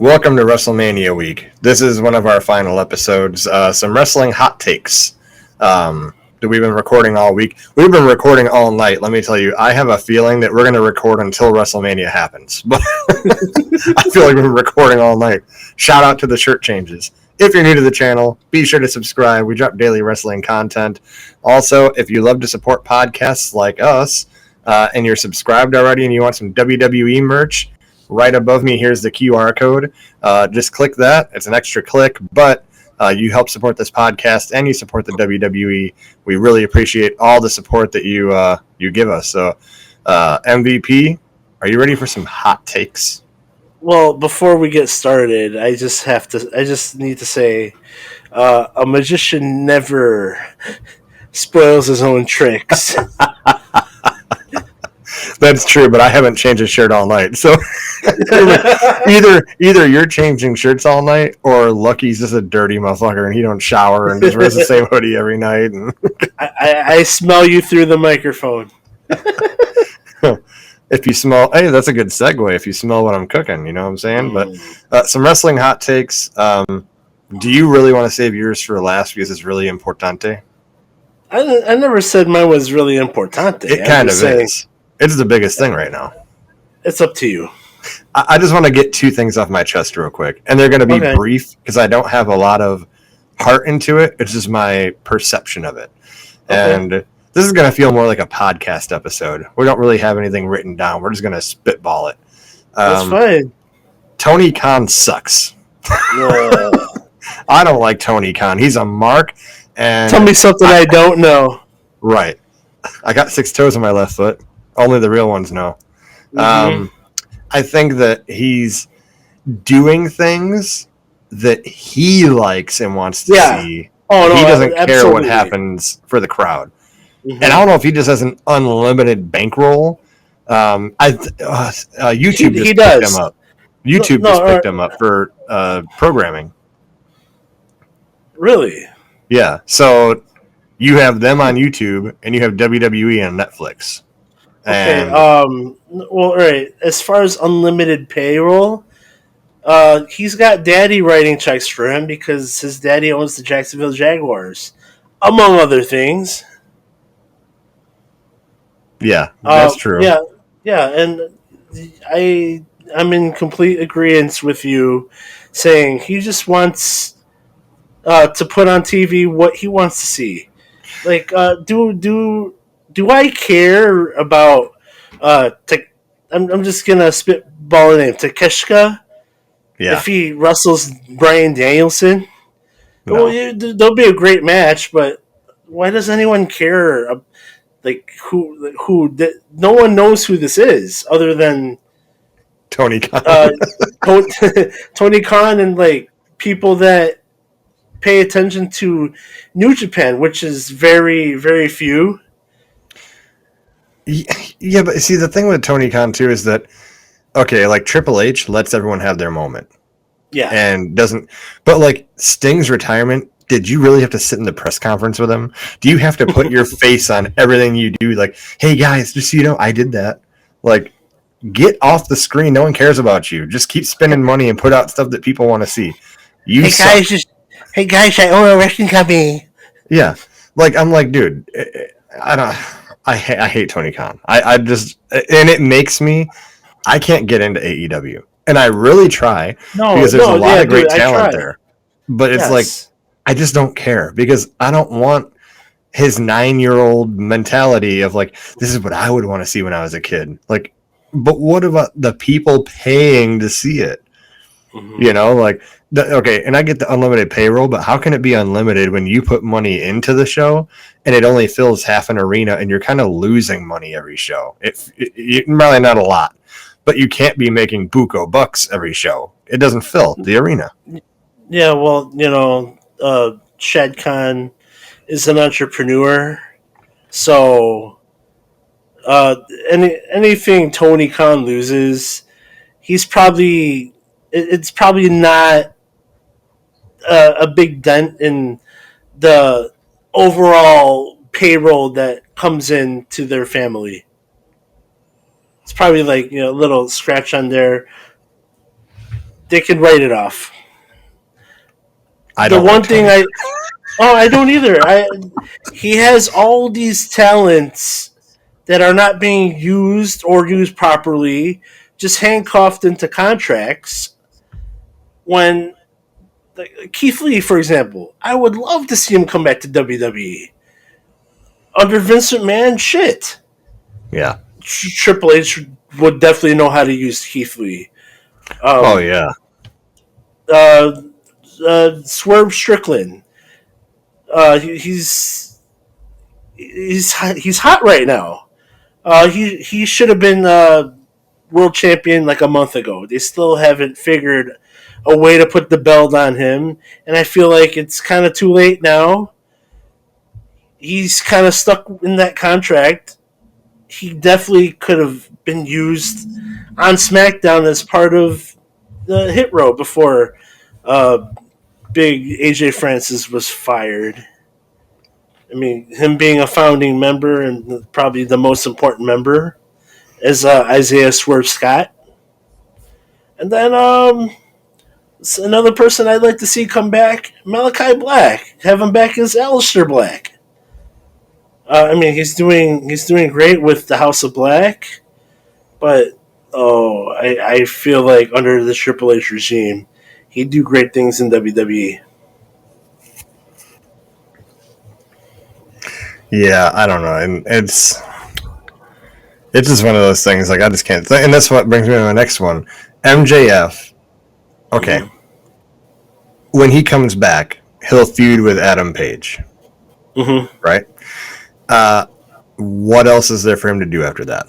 Welcome to WrestleMania week. This is one of our final episodes. Some wrestling hot takes that we've been recording all week. We've been recording all night. Let me tell you, I have a feeling that we're going to record until WrestleMania happens. But I feel like we've been recording all night. Shout out to the shirt changes. If you're new to the channel, be sure to subscribe. We drop daily wrestling content. Also, if you love to support podcasts like us and you're subscribed already and you want some WWE merch, right above me, here's the QR code. Just click that. It's an extra click, but you help support this podcast and you support the WWE. We really appreciate all the support that you give us. So, MVP, are you ready for some hot takes? Well, before we get started, I just need to say, a magician never spoils his own tricks. That's true, but I haven't changed a shirt all night. So either you're changing shirts all night, or Lucky's just a dirty motherfucker and he don't shower and just wears the same hoodie every night. And I smell you through the microphone. If you smell, hey, that's a good segue. If you smell what I'm cooking, you know what I'm saying? But some wrestling hot takes. Do you really want to save yours for last because it's really importante? I never said mine was really importante. It kind of is. It's the biggest thing right now. It's up to you. I just want to get two things off my chest real quick. And they're going to be brief because I don't have a lot of heart into it. It's just my perception of it. Okay. And this is going to feel more like a podcast episode. We don't really have anything written down. We're just going to spitball it. That's fine. Tony Khan sucks. Yeah. I don't like Tony Khan. He's a mark. And tell me something I don't know. Right. I got 6 toes on my left foot. Only the real ones know. Mm-hmm. I think that he's doing things that he likes and wants to see. Oh, no, he doesn't care what happens for the crowd. Mm-hmm. And I don't know if he just has an unlimited bankroll. YouTube just picked him up. YouTube just picked him up for programming. Really? Yeah. So you have them on YouTube and you have WWE on Netflix. Okay. Well, all right. As far as unlimited payroll, he's got daddy writing checks for him because his daddy owns the Jacksonville Jaguars, among other things. Yeah, that's true. Yeah, and I'm in complete agreement with you, saying he just wants to put on TV what he wants to see. Like, do I care about I'm just gonna spitball a name, Takeshita? Yeah. If he wrestles Bryan Danielson, no. Well, there'll be a great match. But why does anyone care? Like who? No one knows who this is other than Tony Khan. Tony Khan and like people that pay attention to New Japan, which is very, very few. Yeah, but see, the thing with Tony Khan, too, is that, okay, like Triple H lets everyone have their moment. Yeah. And doesn't, but like Sting's retirement, did you really have to sit in the press conference with him? Do you have to put your face on everything you do? Like, hey, guys, just so you know, I did that. Like, get off the screen. No one cares about you. Just keep spending money and put out stuff that people want to see. Hey, guys, I own a wrestling company. Yeah. Like, I'm like, dude, I hate Tony Khan. I just, and it makes me, I can't get into AEW. And I really try because there's a lot of great talent there. But it's like, I just don't care because I don't want his 9-year-old mentality of like, this is what I would want to see when I was a kid. Like, but what about the people paying to see it? Mm-hmm. You know, like, okay, and I get the unlimited payroll, but how can it be unlimited when you put money into the show and it only fills half an arena and you're kind of losing money every show? It probably not a lot, but you can't be making buco bucks every show. It doesn't fill the arena. Yeah, well, you know, Shad Khan is an entrepreneur, so anything Tony Khan loses, it's probably not a big dent in the overall payroll that comes in to their family. It's probably like, you know, a little scratch on their they can write it off. I The don't one like thing Tony. I don't either. He has all these talents that are not being used or used properly, just handcuffed into contracts. When Keith Lee, for example, I would love to see him come back to WWE under Vince McMahon. Shit, Yeah. Triple H would definitely know how to use Keith Lee. Oh Um, yeah. uh, Swerve Strickland. He's hot right now. He should have been world champion like a month ago. They still haven't figured a way to put the belt on him, and I feel like it's kind of too late now. He's kind of stuck in that contract. He definitely could have been used on SmackDown as part of the Hit Row before uh, Big AJ Francis was fired. I mean, him being a founding member and probably the most important member is Isaiah Swerve Scott. And then another person I'd like to see come back, Malachi Black. Have him back as Aleister Black. I mean, he's doing great with the House of Black, but I feel like under the Triple H regime, he'd do great things in WWE. Yeah, I don't know, and it's just one of those things. Like I just can't. And that's what brings me to my next one. MJF. Okay, Mm-hmm. when he comes back, he'll feud with Adam Page, Mm-hmm. right? What else is there for him to do after that?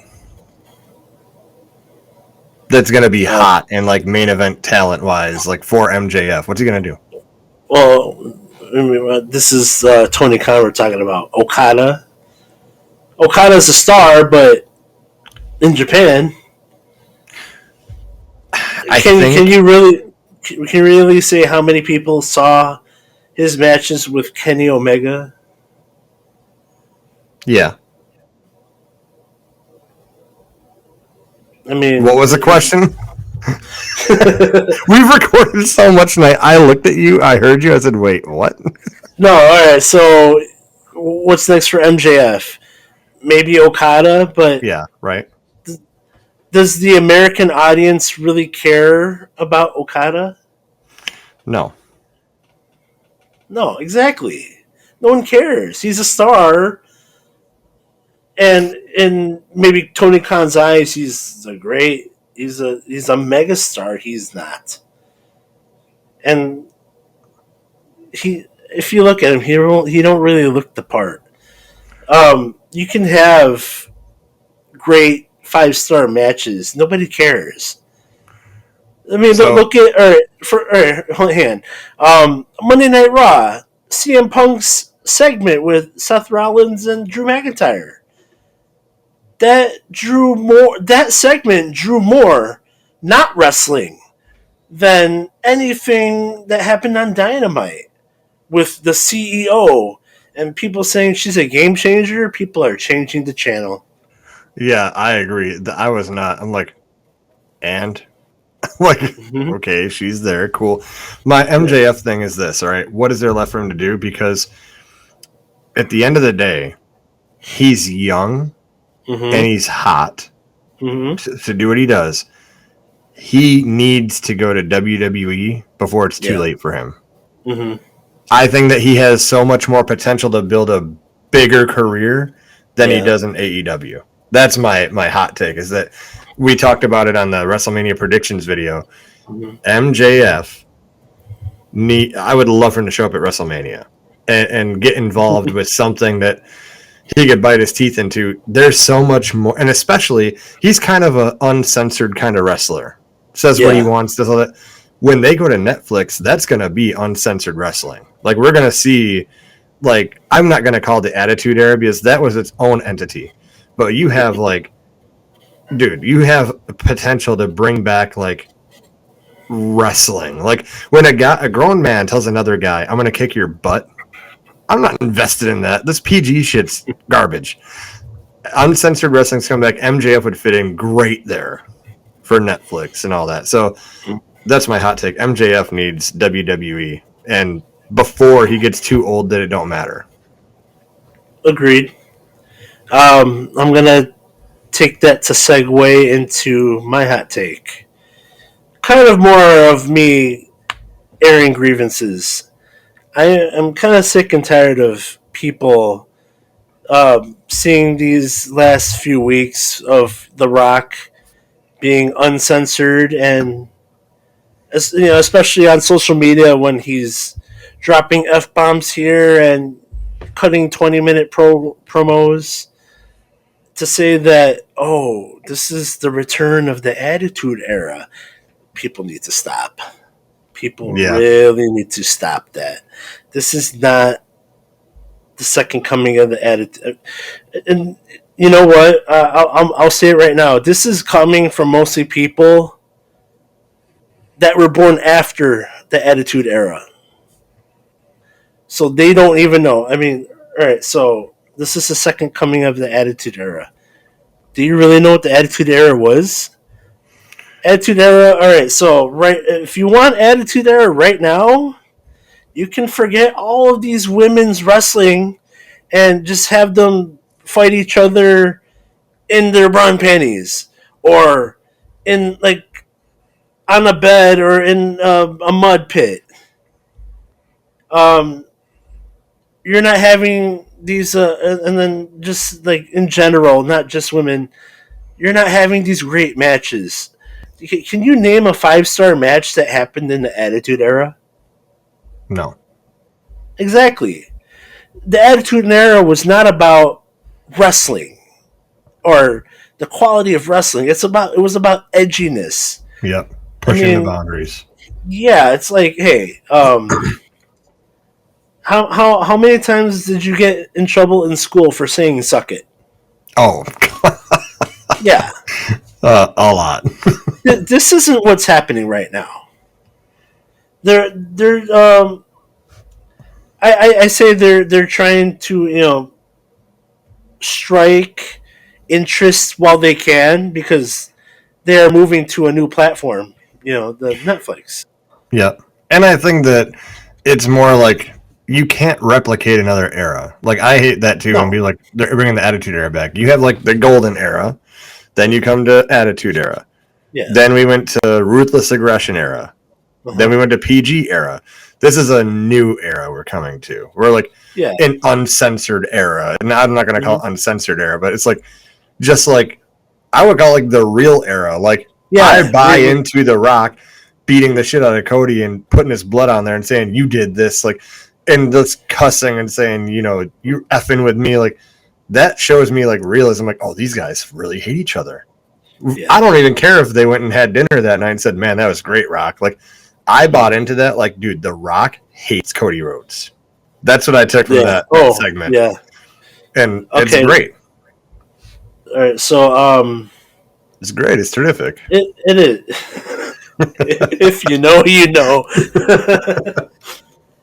That's gonna be hot and like main event talent wise, like for MJF. What's he gonna do? Well, I mean, this is Tony Khan we're talking about. Okada. Okada's a star, but in Japan, I can think. you really say how many people saw his matches with Kenny Omega? Yeah. I mean, What was the question? We've recorded so much, and I looked at you, I heard you, I said, "Wait, what?" no. All right. So, what's next for MJF? Maybe Okada, but Yeah, right. does the American audience really care about Okada? No. No, exactly. No one cares. He's a star, and in maybe Tony Khan's eyes, he's a great. He's a megastar. He's not, and if you look at him, he don't really look the part. You can have great 5-star matches. Nobody cares. I mean, So look at hold hand. Monday Night Raw, CM Punk's segment with Seth Rollins and Drew McIntyre. That drew more. That segment drew more, not wrestling, than anything that happened on Dynamite with the CEO and people saying she's a game changer. People are changing the channel. yeah, I agree. I was not. I'm like, and like, Mm-hmm. okay, she's there, cool. My Yeah. MJF thing is this. All right, what is there left for him to do? Because at the end of the day, he's young and Mm-hmm. he's hot Mm-hmm. to do what he does. He needs to go to WWE before it's too Yeah. late for him. Mm-hmm. I think that he has so much more potential to build a bigger career than he Yeah. does in AEW. That's my hot take. Is that we talked about it on the WrestleMania predictions video. Mm-hmm. MJF I would love for him to show up at WrestleMania and get involved with something that he could bite his teeth into. There's so much more, and especially he's kind of an uncensored kind of wrestler. Says what he Yeah. wants, does all that. When they go to Netflix, that's going to be uncensored wrestling. Like we're going to see, like I'm not going to call it the Attitude Era because that was its own entity, but you have like, dude, you have potential to bring back like wrestling. Like when a grown man tells another guy, "I'm going to kick your butt." I'm not invested in that. This PG shit's garbage. Uncensored wrestling's come back. MJF would fit in great there for Netflix and all that. So That's my hot take. MJF needs WWE, and before he gets too old that it don't matter. Agreed. I'm gonna take that to segue into my hot take. Kind of more of me airing grievances. I am kind of sick and tired of people seeing these last few weeks of The Rock being uncensored, and especially on social media when he's dropping f bombs here and cutting 20-minute promos to say that, oh, this is the return of the Attitude Era. People need to stop. People Yeah. really need to stop that. This is not the second coming of the Attitude. And you know what? I'll say it right now. This is coming from mostly people that were born after the Attitude Era. So they don't even know. I mean, all right, so this is the second coming of the Attitude Era. Do you really know what the Attitude Era was? Attitude Era, all right, so if you want Attitude Era right now, you can forget all of these women's wrestling and just have them fight each other in their bra and panties or in like on a bed or in a mud pit. Um, you're not having these, and then just like in general, not just women, you're not having these great matches. Can you name a 5-star match that happened in the Attitude Era? No. Exactly. The Attitude Era was not about wrestling or the quality of wrestling. It was about edginess. Yep. Pushing the boundaries. Yeah, it's like, hey, how many times did you get in trouble in school for saying "suck it"? Oh. Yeah. A lot. This isn't what's happening right now. They're I say they're trying to strike interest while they can because they are moving to a new platform. The Netflix. Yep. And I think that it's more like you can't replicate another era. Like I hate that too, No. and be like they're bringing the Attitude Era back. You have like the Golden Era, then you come to Attitude Era. Yeah. Then we went to Ruthless Aggression Era. Uh-huh. Then we went to PG Era. This is a new era we're coming to. We're like an uncensored era. And I'm not going to call it uncensored era, but it's like just like I would call it like the real era. Like I buy into The Rock beating the shit out of Cody and putting his blood on there and saying you did this, like, and just cussing and saying you're effing with me, like that shows me like realism. Like, oh, these guys really hate each other. Yeah. I don't even care if they went and had dinner that night and said, man, that was great, Rock. Like I bought into that. Like, dude, The Rock hates Cody Rhodes. That's what I took from that segment. Yeah. And it's great. All right, so it's great. It's terrific. It is. If you know, you know.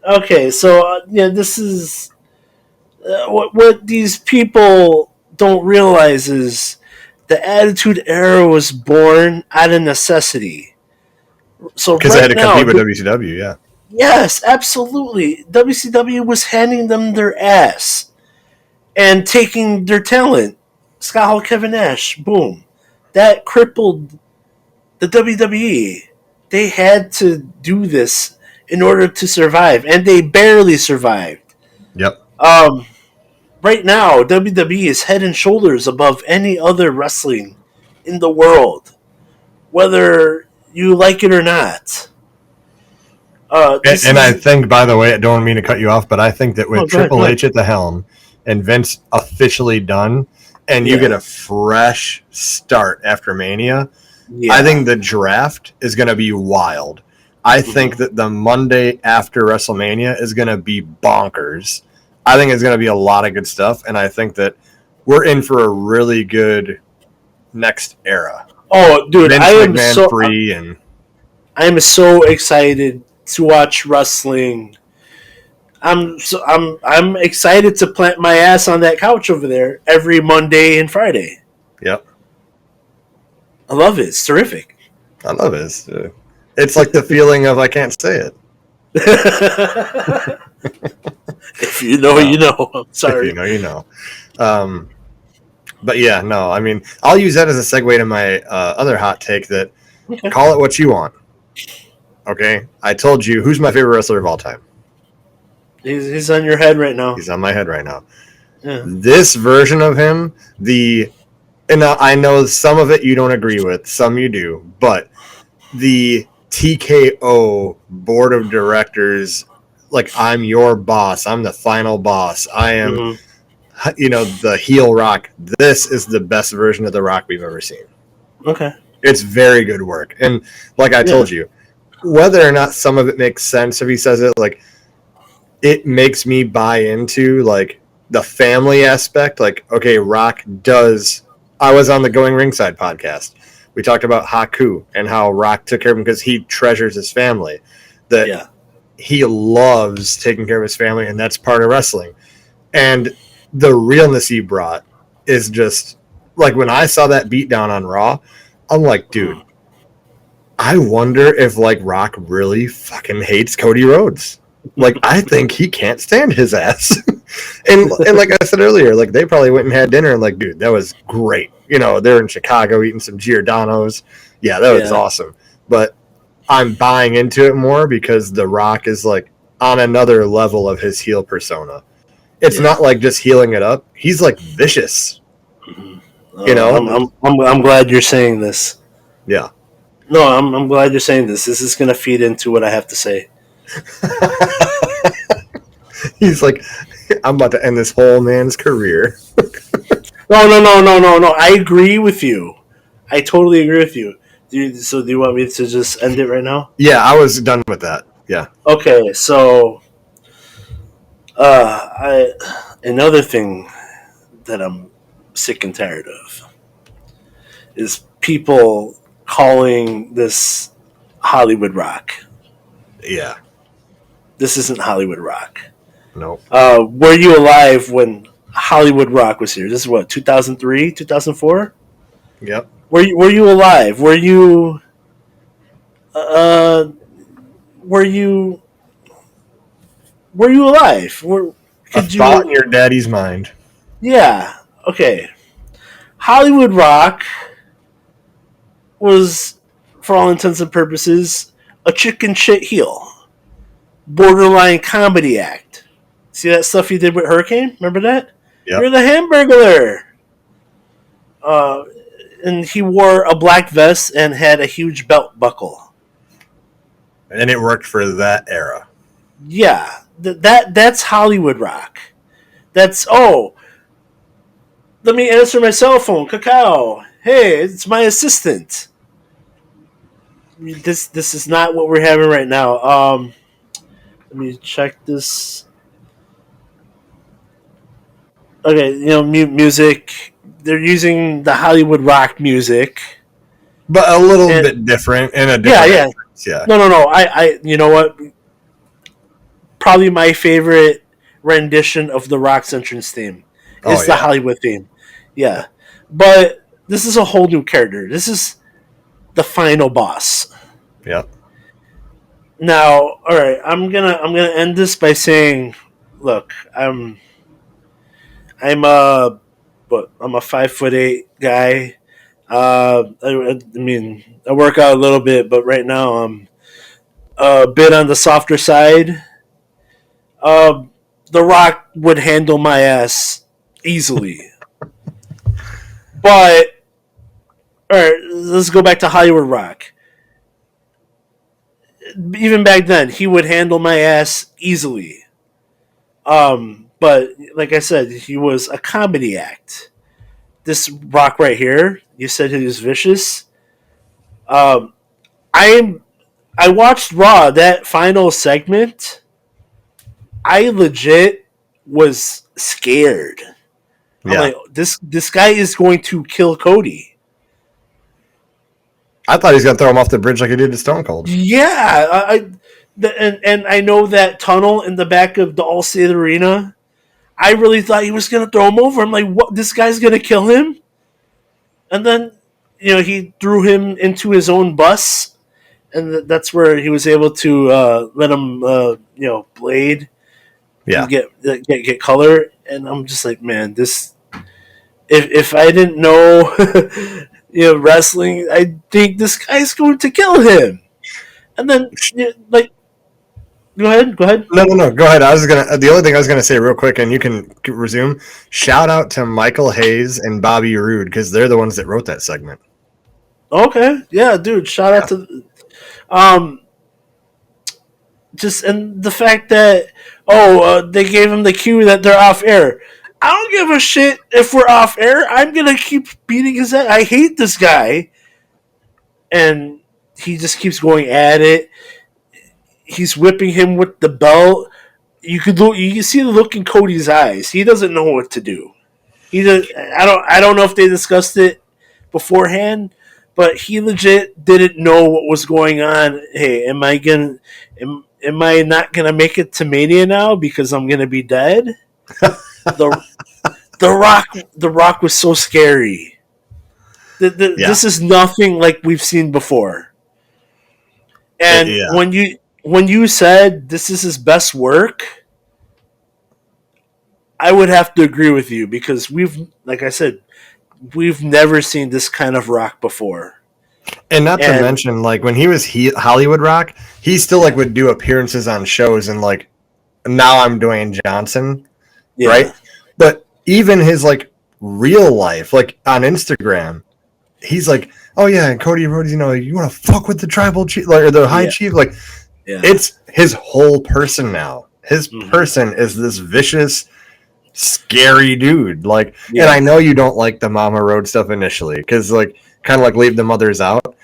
Okay, so this is what these people don't realize is the Attitude Era was born out of necessity. So because they had to compete with WCW, yeah. Yes, absolutely. WCW was handing them their ass and taking their talent. Scott Hall, Kevin Nash, boom. That crippled the WWE. They had to do this in order to survive, and they barely survived. Yep. Right now, WWE is head and shoulders above any other wrestling in the world, whether you like it or not. I think, by the way, I don't mean to cut you off, but I think that with Triple H at the helm and Vince officially done, and you get a fresh start after Mania, I think the draft is going to be wild. I think that the Monday after WrestleMania is going to be bonkers. I think it's going to be a lot of good stuff, and I think that we're in for a really good next era. Oh, dude, Vince McMahon I am so excited to watch wrestling. I'm excited to plant my ass on that couch over there every Monday and Friday. Yep. I love it. It's terrific. I love it. It's like the feeling of I can't say it. If you know, you know. I'm sorry. If you know, you know. But yeah, no, I mean, I'll use that as a segue to my other hot take that Okay. call it what you want. Okay? I told you, who's my favorite wrestler of all time? He's on your head right now. He's on my head right now. Yeah. This version of him, and I know some of it you don't agree with, some you do, but the TKO board of directors, like I'm your boss, I'm the final boss, I am, the heel Rock. This is the best version of the Rock we've ever seen. Okay. It's very good work, and like I told you, whether or not some of it makes sense if he says it, like it makes me buy into like the family aspect. Like, okay, Rock does. I was on the Going Ringside podcast. We talked about Haku and how Rock took care of him because he treasures his family. That he loves taking care of his family, and that's part of wrestling. And the realness he brought is just like when I saw that beatdown on Raw, I'm like, dude, I wonder if like Rock really fucking hates Cody Rhodes. Like, I think he can't stand his ass. and like I said earlier, like they probably went and had dinner and like, dude, that was great. You know, they're in Chicago eating some Giordano's. Yeah, that was awesome. But I'm buying into it more because The Rock is like on another level of his heel persona. It's not like just healing it up. He's like vicious. You know? I'm glad you're saying this. Yeah. No, I'm glad you're saying this. This is going to feed into what I have to say. He's like, I'm about to end this whole man's career. No. I agree with you. I totally agree with you. So do you want me to just end it right now? Yeah, I was done with that. Yeah. Okay, so another thing that I'm sick and tired of is people calling this Hollywood Rock. Yeah. This isn't Hollywood Rock. Nope. Were you alive when Hollywood Rock was here? This is what, 2003, 2004? Yep. Were you alive? Were you alive? Could a thought in your daddy's mind. Yeah. Okay. Hollywood Rock was, for all intents and purposes, a chicken shit heel. Borderline comedy act. See that stuff he did with Hurricane? Remember that? Yep. You're the Hamburglar. And he wore a black vest and had a huge belt buckle. And it worked for that era. Yeah. That's Hollywood Rock. That's, let me answer my cell phone. Cacao. Hey, it's my assistant. This is not what we're having right now. Let me check this. Okay, music. They're using the Hollywood Rock music, but a little bit different in a different. Yeah. No. I you know what? Probably my favorite rendition of the Rock's entrance theme is the Hollywood theme. Yeah, but this is a whole new character. This is the final boss. Yep. Now, all right, I'm gonna end this by saying, look, I'm a 5'8" guy. I mean, I work out a little bit, but right now I'm a bit on the softer side. The Rock would handle my ass easily. But, alright, let's go back to Hollywood Rock. Even back then, he would handle my ass easily. But, like I said, he was a comedy act. This Rock right here, you said he was vicious. I watched Raw, that final segment. I legit was scared. I'm like, this guy is going to kill Cody. I thought he was going to throw him off the bridge like he did to Stone Cold. Yeah, and I know that tunnel in the back of the Allstate Arena. I really thought he was going to throw him over. I'm like, what? This guy's going to kill him? And then, he threw him into his own bus and that's where he was able to let him blade Yeah. and get color. And I'm just like, man, this. If I didn't know, wrestling, I think this guy's going to kill him. And then, like, go ahead. No. Go ahead. I was gonna. The only thing I was gonna say real quick, and you can resume. Shout out to Michael Hayes and Bobby Roode because they're the ones that wrote that segment. Okay, yeah, dude. Shout out to, um, just and the fact that they gave him the cue that they're off air. I don't give a shit if we're off air. I'm gonna keep beating his head. I hate this guy, and he just keeps going at it. He's whipping him with the belt. You can see the look in Cody's eyes. He doesn't know what to do. He does. I don't know if they discussed it beforehand, but he legit didn't know what was going on. Hey, am I not gonna make it to Mania now because I'm gonna be dead? the the Rock was so scary. This is nothing like we've seen before. And Yeah. when you said this is his best work, I would have to agree with you because like I said, we've never seen this kind of Rock before. And not to mention, like when he was Hollywood Rock, he still like would do appearances on shows, and like now I'm Dwayne Johnson, right? But even his like real life, like on Instagram, he's like, oh yeah, and Cody Rhodes, you want to fuck with the tribal chief, like or the high chief, like it's his whole person now. His person is this vicious, scary dude. Like, and I know you don't like the Mama Road stuff initially because like kind of like leave the mothers out.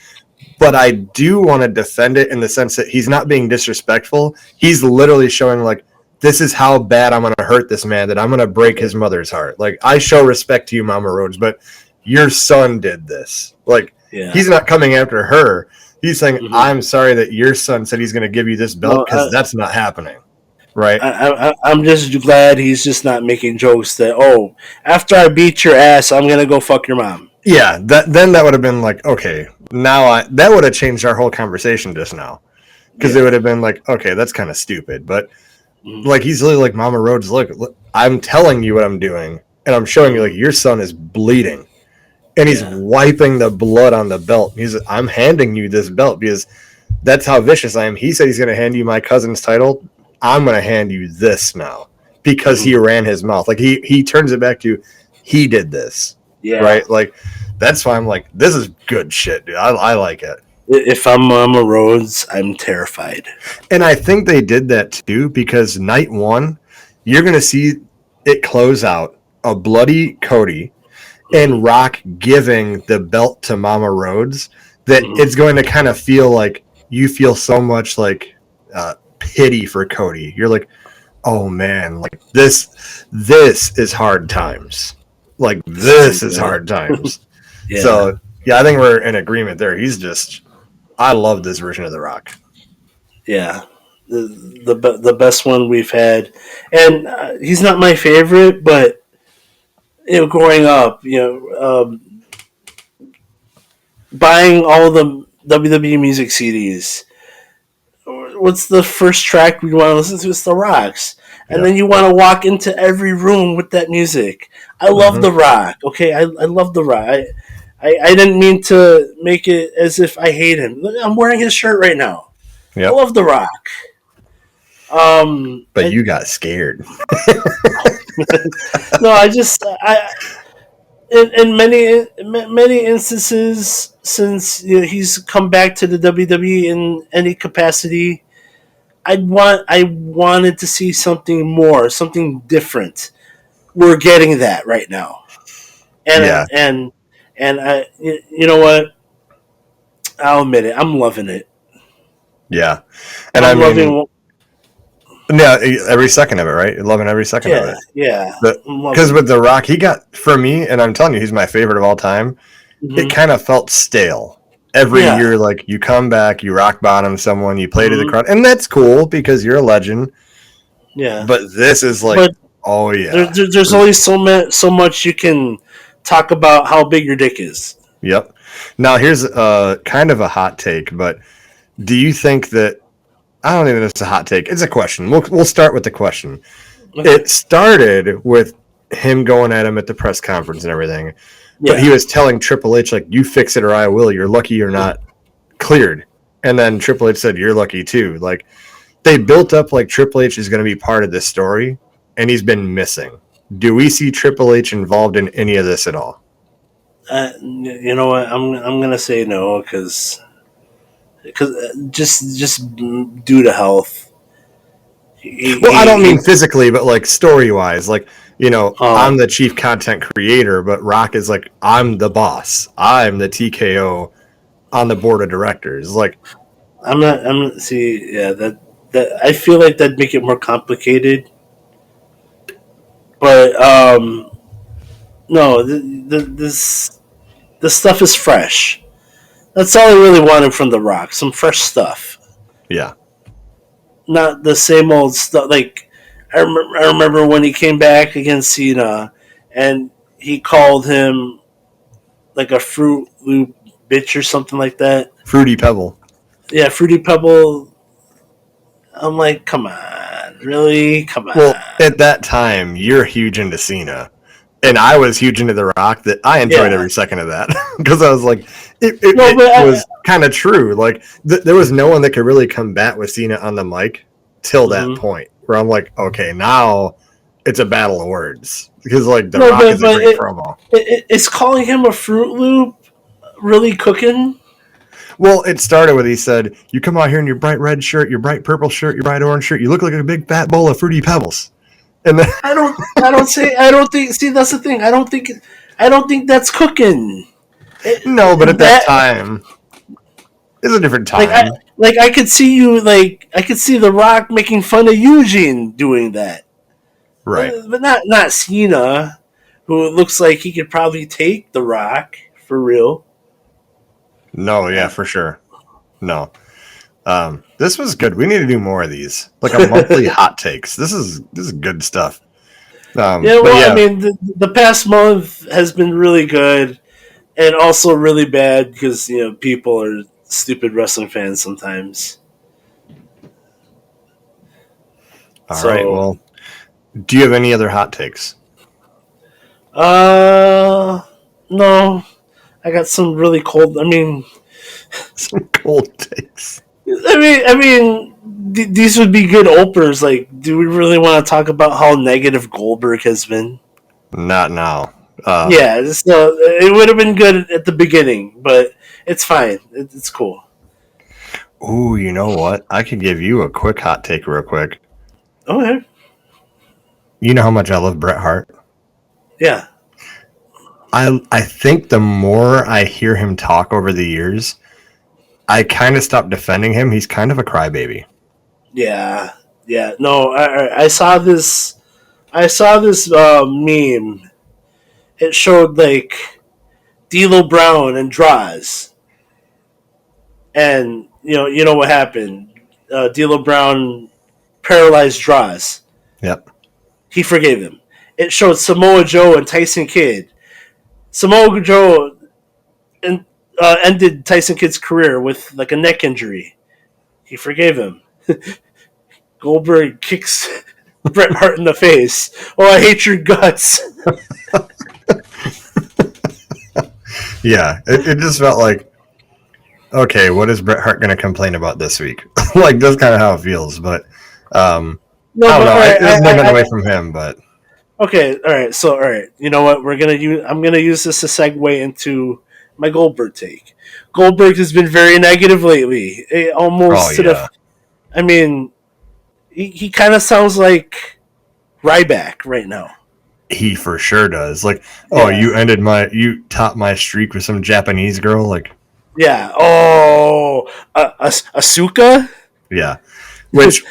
But I do want to defend it in the sense that he's not being disrespectful. He's literally showing like, this is how bad I'm going to hurt this man, that I'm going to break his mother's heart. Like, I show respect to you, Mama Rhodes, but your son did this. Like, he's not coming after her. He's saying, I'm sorry that your son said he's going to give you this belt because that's not happening. Right. I'm just glad he's just not making jokes that, after I beat your ass, I'm going to go fuck your mom. Yeah, then that would have been like, okay, that would have changed our whole conversation just now. Because it would have been like, okay, that's kind of stupid. But like, he's literally like, Mama Rhodes, look, I'm telling you what I'm doing. And I'm showing you, like, your son is bleeding. And he's wiping the blood on the belt. I'm handing you this belt because that's how vicious I am. He said he's going to hand you my cousin's title. I'm going to hand you this now. Because he ran his mouth. Like, he turns it back to, he did this. Yeah. Right? Like, that's why I'm like, this is good shit, dude. I like it. If I'm Mama Rhodes, I'm terrified. And I think they did that too because night one, you're going to see it close out a bloody Cody and Rock giving the belt to Mama Rhodes that it's going to kind of feel like you feel so much like pity for Cody. You're like, oh man, like this is hard times. Like, this is hard times. So, yeah, I think we're in agreement there. I love this version of The Rock. Yeah. The best one we've had. And he's not my favorite, but, growing up, buying all the WWE music CDs, what's the first track we want to listen to? It's The Rock's. And then you want to walk into every room with that music. I love The Rock. Okay, I love The Rock. I didn't mean to make it as if I hate him. I'm wearing his shirt right now. Yep. I love The Rock. But you got scared. No, in many instances since he's come back to the WWE in any capacity, I wanted to see something more, something different. We're getting that right now, and I, you know what? I'll admit it. I'm loving it. Yeah, and I'm loving. Yeah, every second of it, right? You're loving every second of it. Yeah, because with The Rock, he got, for me, and I'm telling you, he's my favorite of all time. It kind of felt stale. Every year, like, you come back, you rock bottom someone, you play to the crowd, and that's cool because you're a legend. Yeah. But this is like, there's only so much you can talk about how big your dick is. Yep. Now, here's kind of a hot take, but Do you think that? I don't even know if it's a hot take. It's a question. We'll start with the question. It started with him going at him at the press conference and everything, but he was telling Triple H like, "You fix it or I will. You're lucky you're not cleared." And then Triple H said, "You're lucky too." Like they built up like Triple H is going to be part of this story, and he's been missing. Do we see Triple H involved in any of this at all? You know what? I'm gonna say no because just due to health. I don't mean physically, but like story wise, like I'm Oh. the chief content creator, but Rock is like I'm the boss. I'm the TKO on the board of directors. Like I'm not. See, yeah, that I feel like that'd make it more complicated. But no, this stuff is fresh. That's all I really wanted from The Rock. Some fresh stuff, yeah, not the same old stuff. Like I remember when he came back against Cena, and he called him like a Fruit Loop bitch or something like that. Fruity Pebble. Yeah, Fruity Pebble. I'm like, come on, really? Come on. Well, at that time, you're huge into Cena, and I was huge into The Rock. That I enjoyed every second of that because I was like, it was kind of true. Like there was no one that could really combat with Cena on the mic till that point. Where I'm like, okay, now it's a battle of words because like The Rock is a great promo. It's calling him a Fruit Loop really cooking. Well, it started with he said, "You come out here in your bright red shirt, your bright purple shirt, your bright orange shirt. You look like a big fat bowl of Fruity Pebbles." And then I don't think. See, that's the thing. I don't think that's cooking. No, but at that time, it's a different time. I could see you. Like I could see The Rock making fun of Eugene doing that. Right. But not Cena, who looks like he could probably take The Rock for real. No, yeah, for sure. No. This was good. We need to do more of these. Like a monthly hot takes. This is good stuff. I mean, the past month has been really good and also really bad because, people are stupid wrestling fans sometimes. All right, well, do you have any other hot takes? No. I got some really cold. I mean, some cold takes. I mean, these would be good openers. Like, do we really want to talk about how negative Goldberg has been? Not now. Yeah, so it would have been good at the beginning, but it's fine. It's cool. Ooh, you know what? I could give you a quick hot take real quick. Okay. You know how much I love Bret Hart? Yeah. I think the more I hear him talk over the years, I kind of stopped defending him. He's kind of a crybaby. Yeah. No, I saw this. I saw this meme. It showed like D'Lo Brown and Draws, and you know what happened. D'Lo Brown paralyzed Draws. Yep. He forgave him. It showed Samoa Joe and Tyson Kidd. Samoa Joe ended Tyson Kidd's career with like a neck injury. He forgave him. Goldberg kicks Bret Hart in the face. Oh, I hate your guts. Yeah, it just felt like, okay, what is Bret Hart going to complain about this week? Like, that's kind of how it feels, but I don't know. There's nothing away from him, but okay, all right. So, all right, you know what? I'm gonna use this to segue into my Goldberg take. Goldberg has been very negative lately. I mean, he kind of sounds like Ryback right now. He for sure does. Like, oh, you topped my streak with some Japanese girl, like. Yeah. Oh, Asuka. Yeah. Which,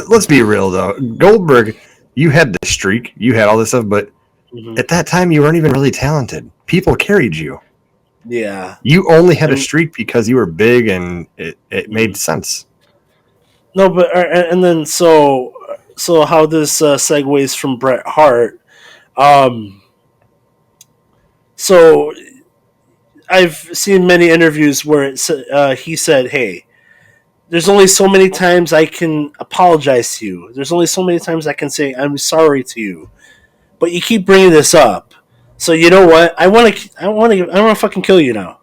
let's be real though, Goldberg, you had the streak, you had all this stuff, but at that time you weren't even really talented. People carried you. Yeah. You only had a streak because you were big, and it made sense. No, but and then so how this segues from Bret Hart. So I've seen many interviews where he said, "Hey, there's only so many times I can apologize to you. There's only so many times I can say I'm sorry to you. But you keep bringing this up. So you know what? I want to fucking kill you now.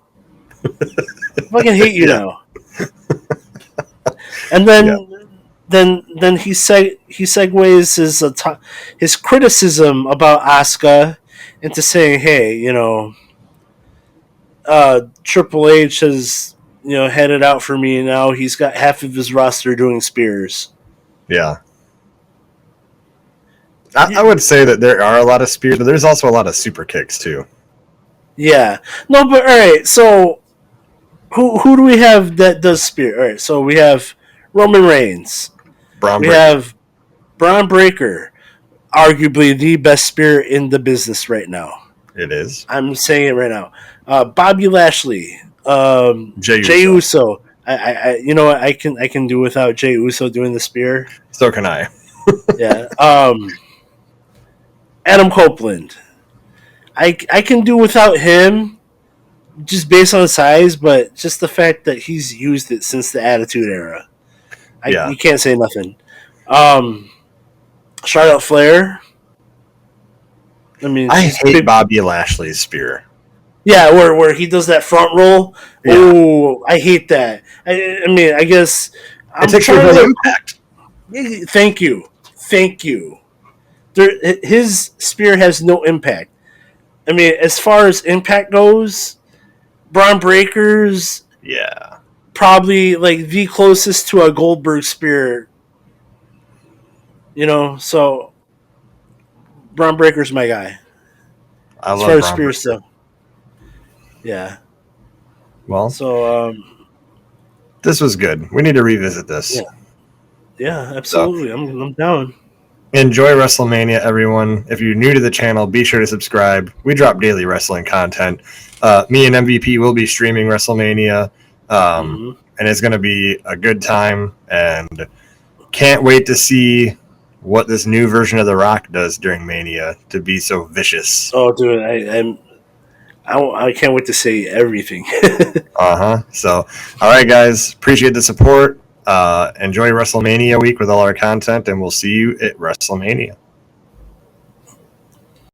I fucking hate you Yeah. now. And Yeah. then he segues his criticism about Asuka into saying, "Hey, Triple H has had it out for me, and now he's got half of his roster doing spears." Yeah. I would say that there are a lot of spears, but there's also a lot of super kicks too. Yeah. No, but all right. So who do we have that does spear? All right. So we have Roman Reigns. Braun We Breaker. have Braun Breaker, arguably the best spear in the business right now. It is. I'm saying it right now. Bobby Lashley, Jey Jey Uso. Uso. You know what? I can do without Jey Uso doing the spear. So can I. Yeah. Adam Copeland. I can do without him, just based on size, but just the fact that he's used it since the Attitude Era. Yeah. You can't say nothing. Charlotte Flair. I mean, I she's hate big. Bobby Lashley's spear. Yeah, where he does that front roll. Yeah. Oh, I hate that. I mean, I guess I'm It takes trying away to. the impact. Thank you. His spear has no impact. I mean, as far as impact goes, Braun Breaker's Yeah. probably like the closest to a Goldberg spear. So Braun Breaker's my guy I as love far as Braun spear Breaker. stuff. Yeah. Well, So this was good. We need to revisit this. yeah, absolutely. I'm down. Enjoy WrestleMania, everyone. If you're new to the channel, be sure to subscribe. We drop daily wrestling content. Me and MVP will be streaming WrestleMania, and it's going to be a good time. And can't wait to see what this new version of The Rock does during Mania to be so vicious. Oh, dude, I can't wait to say everything. So, all right, guys. Appreciate the support. Enjoy WrestleMania week with all our content, and we'll see you at WrestleMania.